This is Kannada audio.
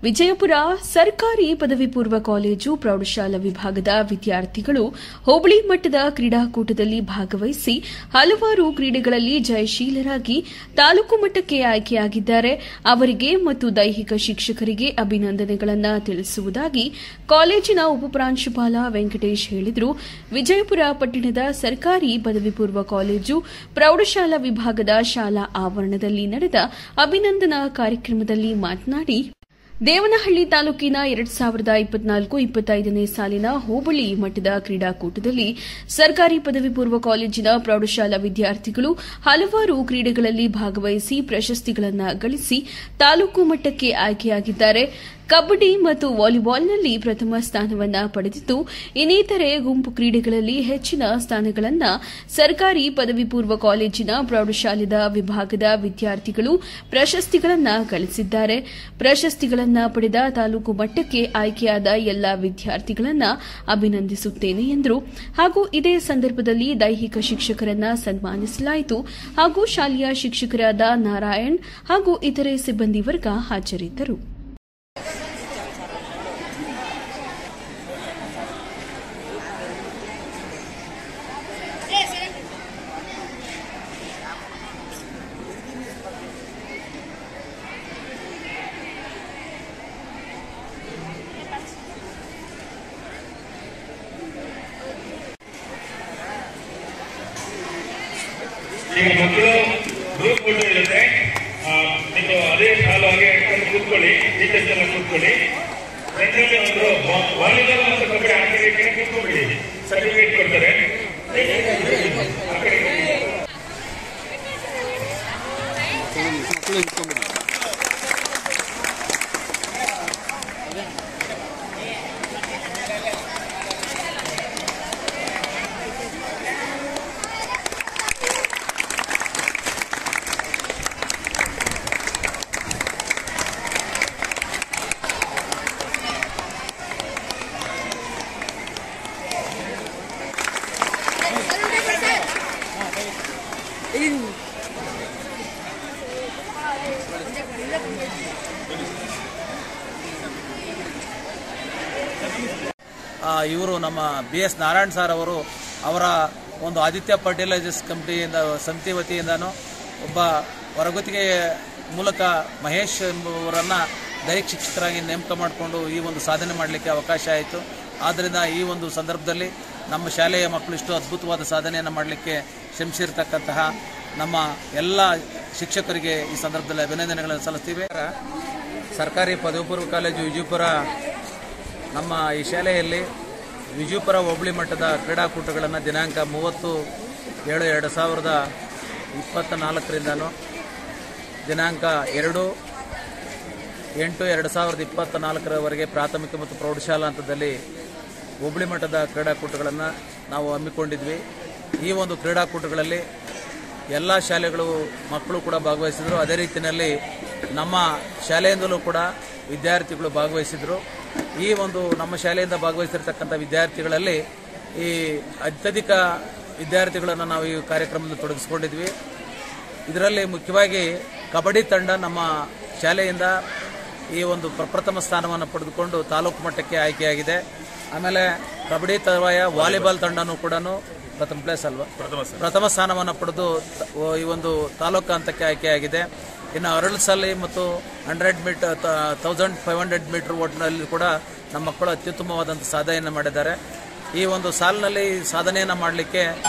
ವಿಜಯಪುರ ಸರ್ಕಾರಿ ಪದವಿ ಪೂರ್ವ ಕಾಲೇಜು ಪ್ರೌಢಶಾಲಾ ವಿಭಾಗದ ವಿದ್ಯಾರ್ಥಿಗಳು ಹೋಬಳಿ ಮಟ್ಟದ ಕ್ರೀಡಾಕೂಟದಲ್ಲಿ ಭಾಗವಹಿಸಿ ಹಲವಾರು ಕ್ರೀಡೆಗಳಲ್ಲಿ ಜಯಶೀಲರಾಗಿ ತಾಲೂಕು ಮಟ್ಟಕ್ಕೆ ಆಯ್ಕೆಯಾಗಿದ್ದಾರೆ. ಅವರಿಗೆ ಮತ್ತು ದೈಹಿಕ ಶಿಕ್ಷಕರಿಗೆ ಅಭಿನಂದನೆಗಳನ್ನು ತಿಳಿಸುವುದಾಗಿ ಕಾಲೇಜಿನ ಉಪಪ್ರಾಂಶುಪಾಲ ವೆಂಕಟೇಶ್ ಹೇಳಿದರು. ವಿಜಯಪುರ ಪಟ್ಟಣದ ಸರ್ಕಾರಿ ಪದವಿ ಪೂರ್ವ ಕಾಲೇಜು ಪ್ರೌಢಶಾಲಾ ವಿಭಾಗದ ಶಾಲಾ ಆವರಣದಲ್ಲಿ ನಡೆದ ಅಭಿನಂದನಾ ಕಾರ್ಯಕ್ರಮದಲ್ಲಿ ಮಾತನಾಡಿ, ದೇವನಹಳ್ಳಿ ತಾಲೂಕಿನ 2024-25ನೇ ಸಾಲಿನ ಹೋಬಳಿ ಮಟ್ಟದ ಕ್ರೀಡಾಕೂಟದಲ್ಲಿ ಸರ್ಕಾರಿ ಪದವಿ ಪೂರ್ವ ಕಾಲೇಜಿನ ಪ್ರೌಢಶಾಲಾ ವಿದ್ಯಾರ್ಥಿಗಳು ಹಲವಾರು ಕ್ರೀಡೆಗಳಲ್ಲಿ ಭಾಗವಹಿಸಿ ಪ್ರಶಸ್ತಿಗಳನ್ನು ಗಳಿಸಿ ತಾಲೂಕು ಮಟ್ಟಕ್ಕೆ ಆಯ್ಕೆಯಾಗಿದ್ದಾರೆ. ಕಬಡ್ಡಿ ಮತ್ತು ವಾಲಿಬಾಲ್ನಲ್ಲಿ ಪ್ರಥಮ ಸ್ಥಾನವನ್ನು ಪಡೆದಿದ್ದು, ಇನ್ನಿತರೆ ಗುಂಪು ಕ್ರೀಡೆಗಳಲ್ಲಿ ಹೆಚ್ಚಿನ ಸ್ಥಾನಗಳನ್ನು ಸರ್ಕಾರಿ ಪದವಿ ಪೂರ್ವ ಕಾಲೇಜಿನ ಪ್ರೌಢಶಾಲೆದ ವಿಭಾಗದ ವಿದ್ಯಾರ್ಥಿಗಳು ಪ್ರಶಸ್ತಿಗಳನ್ನು ಗಳಿಸಿದ್ದಾರೆ. ಪ್ರಶಸ್ತಿಗಳನ್ನು ಪಡೆದ ತಾಲೂಕು ಮಟ್ಟಕ್ಕೆ ಆಯ್ಕೆಯಾದ ಎಲ್ಲಾ ವಿದ್ಯಾರ್ಥಿಗಳನ್ನು ಅಭಿನಂದಿಸುತ್ತೇನೆ ಎಂದರು. ಹಾಗೂ ಇದೇ ಸಂದರ್ಭದಲ್ಲಿ ದೈಹಿಕ ಶಿಕ್ಷಕರನ್ನು ಸನ್ಮಾನಿಸಲಾಯಿತು. ಹಾಗೂ ಶಾಲೆಯ ಶಿಕ್ಷಕರಾದ ನಾರಾಯಣ್ ಹಾಗೂ ಇತರೆ ಸಿಬ್ಬಂದಿ ವರ್ಗ ಹಾಜರಿದ್ದರು. ಈಗ ಮಕ್ಕಳು ಗ್ರೂಪ್ ಫೋಟೋ ಇರುತ್ತೆ, ನೀವು ಅದೇ ಸಾಲು ಹಾಗೆ ಕೂತ್ಕೊಳ್ಳಿ, ಟೀಚರ್ಸ್ ಎಲ್ಲ ಕೂತ್ಕೊಳ್ಳಿ. ಫ್ರೆಂಡ್ಸಲ್ಲಿ ಒಂದು ವಾಲಿಬಾಲ್ ಮತ್ತು ಕಬಡ್ಡಿ ಆಟಕ್ಕೆ ಕೂತ್ಕೊಂಡ್ಬಿಡಿ, ಸರ್ಟಿಫಿಕೇಟ್ ಕೊಡ್ತಾರೆ. ಇವರು ನಮ್ಮ BS ನಾರಾಯಣ್ ಸರ್ ಅವರು ಅವರ ಒಂದು ಆದಿತ್ಯ ಫರ್ಟಿಲೈಸರ್ಸ್ ಕಂಪನಿಯಿಂದ ಸಮಿತಿ ವತಿಯಿಂದನೂ ಒಬ್ಬ ಹೊರಗುತ್ತಿಗೆ ಮೂಲಕ ಮಹೇಶ್ ಎಂಬುವರನ್ನು ದೈಹಿಕ ಶಿಕ್ಷಕರಾಗಿ ನೇಮಕ ಮಾಡಿಕೊಂಡು ಈ ಒಂದು ಸಾಧನೆ ಮಾಡಲಿಕ್ಕೆ ಅವಕಾಶ ಆಯಿತು. ಆದ್ದರಿಂದ ಈ ಒಂದು ಸಂದರ್ಭದಲ್ಲಿ ನಮ್ಮ ಶಾಲೆಯ ಮಕ್ಕಳು ಇಷ್ಟು ಅದ್ಭುತವಾದ ಸಾಧನೆಯನ್ನು ಮಾಡಲಿಕ್ಕೆ ಶ್ರಮಿಸಿರ್ತಕ್ಕಂತಹ ನಮ್ಮ ಎಲ್ಲ ಶಿಕ್ಷಕರಿಗೆ ಈ ಸಂದರ್ಭದಲ್ಲಿ ಅಭಿನಂದನೆಗಳನ್ನು ಸಲ್ಲಿಸ್ತೀವಿ. ಸರ್ಕಾರಿ ಪದವಿ ಪೂರ್ವ ಕಾಲೇಜು ವಿಜಯಪುರ ನಮ್ಮ ಈ ಶಾಲೆಯಲ್ಲಿ ವಿಜಯಪುರ ಹೋಬಳಿ ಮಟ್ಟದ ಕ್ರೀಡಾಕೂಟಗಳನ್ನು ದಿನಾಂಕ 30/7/2024ರಿಂದನೂ ದಿನಾಂಕ 2/8/2024ರವರೆಗೆ ಪ್ರಾಥಮಿಕ ಮತ್ತು ಪ್ರೌಢಶಾಲಾ ಹಂತದಲ್ಲಿ ಹೋಬಳಿ ಮಟ್ಟದ ಕ್ರೀಡಾಕೂಟಗಳನ್ನು ನಾವು ಹಮ್ಮಿಕೊಂಡಿದ್ವಿ. ಈ ಒಂದು ಕ್ರೀಡಾಕೂಟಗಳಲ್ಲಿ ಎಲ್ಲ ಶಾಲೆಗಳು ಮಕ್ಕಳು ಕೂಡ ಭಾಗವಹಿಸಿದರು. ಅದೇ ರೀತಿಯಲ್ಲಿ ನಮ್ಮ ಶಾಲೆಯಿಂದಲೂ ಕೂಡ ವಿದ್ಯಾರ್ಥಿಗಳು ಭಾಗವಹಿಸಿದರು. ಈ ಒಂದು ನಮ್ಮ ಶಾಲೆಯಿಂದ ಭಾಗವಹಿಸಿರ್ತಕ್ಕಂಥ ವಿದ್ಯಾರ್ಥಿಗಳಲ್ಲಿ ಈ ಅತ್ಯಧಿಕ ವಿದ್ಯಾರ್ಥಿಗಳನ್ನು ನಾವು ಈ ಕಾರ್ಯಕ್ರಮದಲ್ಲಿ ತೊಡಗಿಸಿಕೊಂಡಿದ್ವಿ. ಇದರಲ್ಲಿ ಮುಖ್ಯವಾಗಿ ಕಬಡ್ಡಿ ತಂಡ ನಮ್ಮ ಶಾಲೆಯಿಂದ ಈ ಒಂದು ಪ್ರಪ್ರಥಮ ಸ್ಥಾನವನ್ನು ಪಡೆದುಕೊಂಡು ತಾಲೂಕು ಮಟ್ಟಕ್ಕೆ ಆಯ್ಕೆಯಾಗಿದೆ. ಆಮೇಲೆ ಕಬಡ್ಡಿ ತರುವಾಯ ವಾಲಿಬಾಲ್ ತಂಡನೂ ಕೂಡ ಪ್ರಥಮ ಸ್ಥಾನವನ್ನು ಪಡೆದು ಈ ಒಂದು ತಾಲೂಕು ಹಂತಕ್ಕೆ ಆಯ್ಕೆಯಾಗಿದೆ. ಇನ್ನು ಹರ್ಡಲ್ಸಲ್ಲಿ ಮತ್ತು 1500 ಮೀಟರ್ ಓಟನಲ್ಲಿ ಕೂಡ ನಮ್ಮ ಮಕ್ಕಳು ಅತ್ಯುತ್ತಮವಾದಂಥ ಸಾಧನೆಯನ್ನು ಮಾಡಿದ್ದಾರೆ. ಈ ಒಂದು ಸಾಲಿನಲ್ಲಿ ಸಾಧನೆಯನ್ನು ಮಾಡಲಿಕ್ಕೆ